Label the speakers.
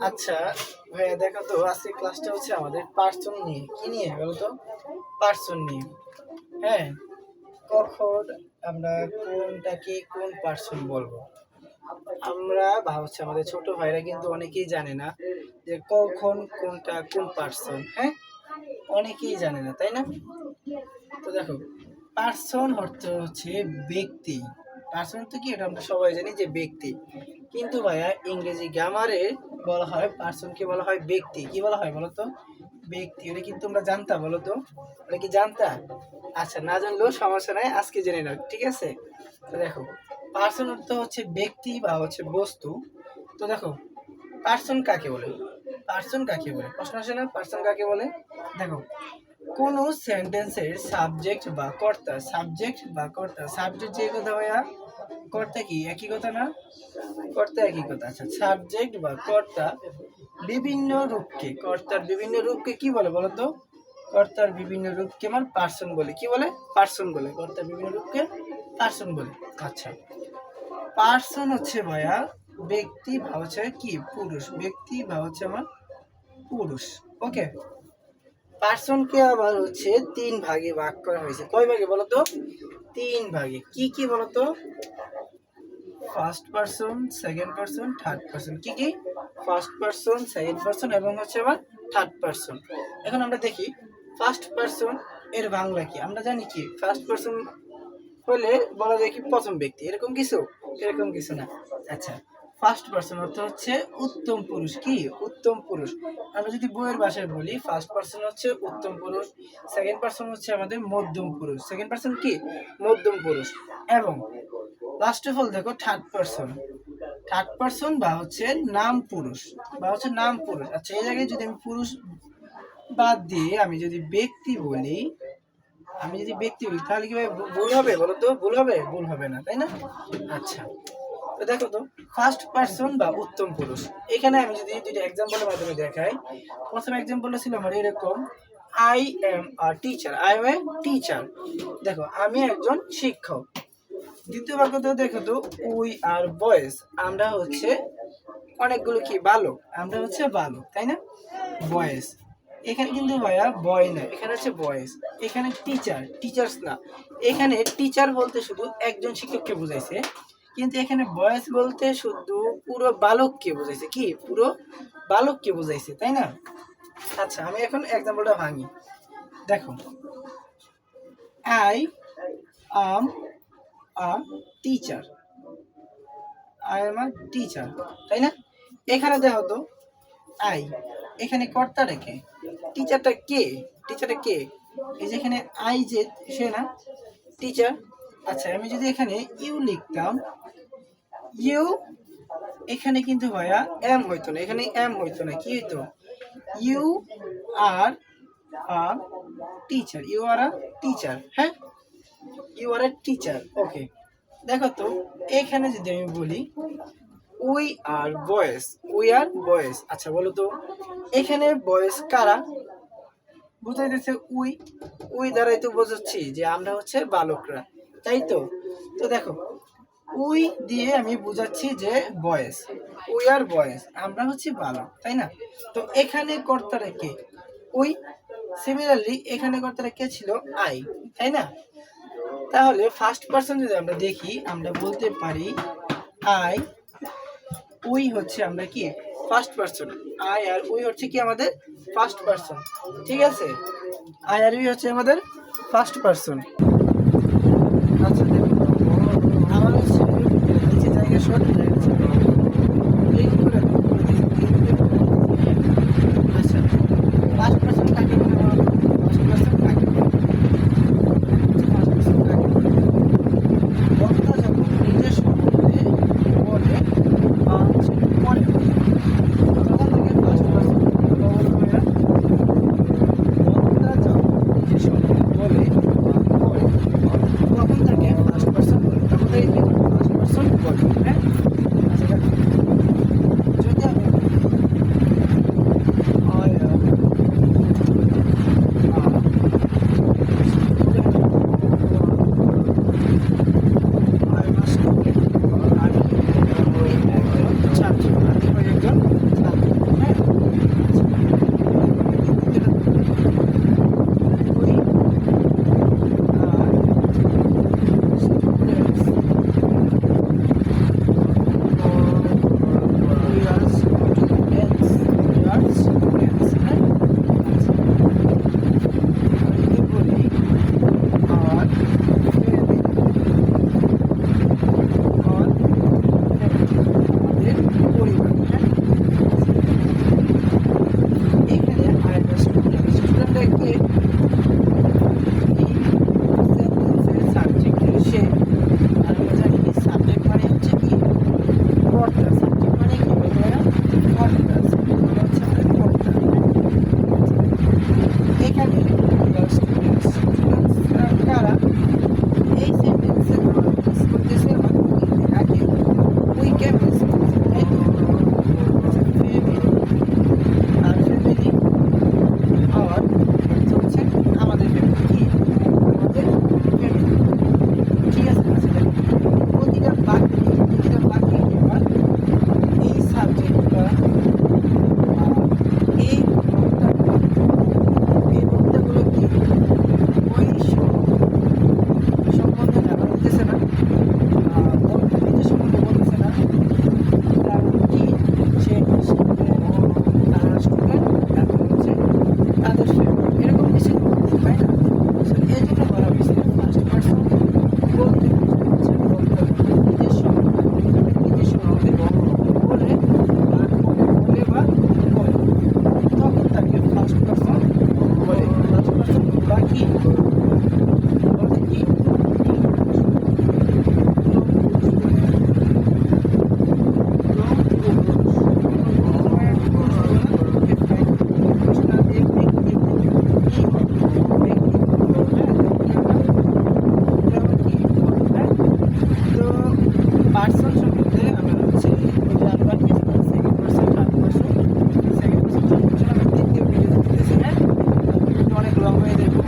Speaker 1: আচ্ছা ভাইয়া, দেখো তো আজকে ক্লাসটা হচ্ছে আমাদের পার্সন নিয়ে। কি নিয়ে বলো তো? পার্সন নিয়ে। হ্যাঁ, কখন আমরা কোনটাকে কোন পার্সন বলবো? আমরা বা হচ্ছে আমাদের ছোট ভাইরা কিন্তু অনেকেই জানে না যে কখন কোনটা কোন পার্সন। হ্যাঁ, অনেকেই জানে না, তাই না? তো দেখো, পার্সন অর্থ হচ্ছে ব্যক্তি। পার্সন তো কি, এটা আমরা সবাই জানি যে ব্যক্তি। কিন্তু ভাইয়া ইংরেজি গ্রামারে বলা হয় পার্সনকে বলা হয় ব্যক্তি। কি বলা হয় বলো তো? ব্যক্তি। এটা কিন্তু তোমরা জানতা বলো তো? এটা কি জানতা? আচ্ছা, না জানলেও সমস্যা নাই, আজকে জেনে নাও, ঠিক আছে? তো দেখো, পার্সন অর্থ হচ্ছে ব্যক্তি বা হচ্ছে বস্তু। তো দেখো, পার্সন কাকে বলে? পার্সন কাকে বলে প্রশ্ন আসে না? পার্সন কাকে বলে? দেখো, কোন সেন্টেন্সের সাবজেক্ট বা কর্তা। সাবজেক্ট বা কর্তা, সাবজেক্ট যে কথা ভাইয়া, কর্তা কি একই কথা না? কর্তা একই কথা। আচ্ছা, সাবজেক্ট বা কর্তা বিভিন্ন রূপকে, কর্তার বিভিন্ন রূপকে কি বলে বলো তো? কর্তার বিভিন্ন রূপকে আমার পার্সন বলে। কি বলে? পার্সন বলে। কর্তার বিভিন্ন রূপকে পার্সন বলে। আচ্ছা, পার্সন হচ্ছে ভাইয়া ব্যক্তি বা হচ্ছে কি পুরুষ। ব্যক্তি বা হচ্ছে আমার পুরুষ। ওকে, পার্সনকে আবার হচ্ছে তিন ভাগে ভাগ করা হয়েছে। কয় ভাগে বলো তো? তিন ভাগে। কি কি বলো তো? First person, second person, third person. কি কি? ফার্স্ট পার্সন, সেকেন্ড পার্সন এবং হচ্ছে আবার থার্ড পার্সন। এখন আমরা দেখি ফার্স্ট পার্সন এর বাংলা কি। আমরা জানি কি ফার্স্ট পার্সন হলে বলা যায় কি প্রথম ব্যক্তি, এরকম কিছু? এরকম কিছু না। আচ্ছা, ফার্স্ট পার্সন অর্থ হচ্ছে উত্তম পুরুষ। কি? উত্তম পুরুষ। আমরা যদি বইয়ের ভাষায় বলি, ফার্স্ট পার্সন হচ্ছে উত্তম পুরুষ, সেকেন্ড পার্সন হচ্ছে আমাদের মধ্যম পুরুষ। সেকেন্ড পার্সন কি? মধ্যম পুরুষ। এবং লাস্ট অফ অল দেখো থার্ড পার্সন। থার্ড পার্সন বা হচ্ছে নাম পুরুষ, বা হচ্ছে নাম পুরুষ। আচ্ছা, এই জায়গায় যদি আমি পুরুষ বাদ দিয়ে আমি যদি ব্যক্তি বলি, তাহলে কি ভাই ভুল হবে বলো তো? ভুল হবে? ভুল হবে না, তাই না? আচ্ছা, তো দেখো তো, ফার্স্ট পার্সন বা উত্তম পুরুষ। এখানে আমি যদি দুটো এক্সাম্পলের মাধ্যমে দেখাই। প্রথম এক্সাম্পলটা ছিল আমার এরকম, I am a teacher. I M a teacher. দেখো, আমি একজন শিক্ষক। দ্বিতীয় বাক্যতে দেখো তো, উই আর বয়েজ। আমরা হচ্ছে অনেকগুলো কি বালক। আমরা হচ্ছে বালক, তাই না? বয়েজ। এখানে কিন্তু ভাইয়া বয় না, এখানে হচ্ছে বয়েজ। এখানে টিচার, টিচার্স না। এখানে টিচার বলতে শুধু একজন শিক্ষককে বুঝাইছে, কিন্তু এখানে বয়েজ বলতে শুধু পুরো বালককে বুঝাইছে। কি? পুরো বালককে বুঝাইছে, তাই না? আচ্ছা, আমি এখন এক্সাম্পলটা ভাঙি। দেখো, I am a teacher. I am a teacher, তাই না? এখানে দেখো তো, আই, এখানে কর্তাটা কে? টিচারটা কে? টিচারটা কে? এই যে এখানে আই যে, সে না টিচার। আচ্ছা, আমি যদি এখানে ইউ লিখতাম, ইউ, এখানে কিন্তু ভাইয়া এম হইতো না, এখানে এম হইতো না। কি হইতো? You are a teacher. You are a teacher. হ্যাঁ, you are a teacher. Okay, দেখো তো, এখানে যদি আমি বলি we are boys, we are boys. আচ্ছা বলো তো, এখানে বয়েজ কারা? বুঝাইতেছে উই। উই দ্বারাই তো বোঝাচ্ছি যে আমরা হচ্ছে বালকরা, তাই তো? তো দেখো, উই দিয়ে আমি বুঝাচ্ছি যে বয়েজ, উই আর বয়েজ, আমরা হচ্ছে বালক, তাই না? তো এখানে কর্তারা কে? উই। সিমিলারলি এখানে কর্তারা কে ছিল? আই, তাই না? তাহলে ফার্স্ট পার্সন যদি আমরা দেখি, আমরা বলতে পারি আই, উই হচ্ছে আমরা কি ফার্স্ট পার্সন। আই আর উই হচ্ছে কি আমাদের ফার্স্ট পার্সন, ঠিক আছে? আই আর উই হচ্ছে আমাদের ফার্স্ট পার্সন। আচ্ছা, দেখো, আমার হচ্ছে নিচে জায়গা শর্ট হয়ে গেছে। এই করে দাও, আচ্ছা, ফার্স্ট পার্সন কাকে বলে বলো? ফার্স্ট পার্সন কাকে বলে? ফার্স্ট পার্সন কাকে বলে? বক্তা যখন নিজের সম্বন্ধে বলে বা হচ্ছে পরে বলে, তখন তাকে ফার্স্ট পার্সন বলা হয়। বক্তা যখন নিজের সম্বন্ধে বলে বা পরে, লং হয়ে দেখো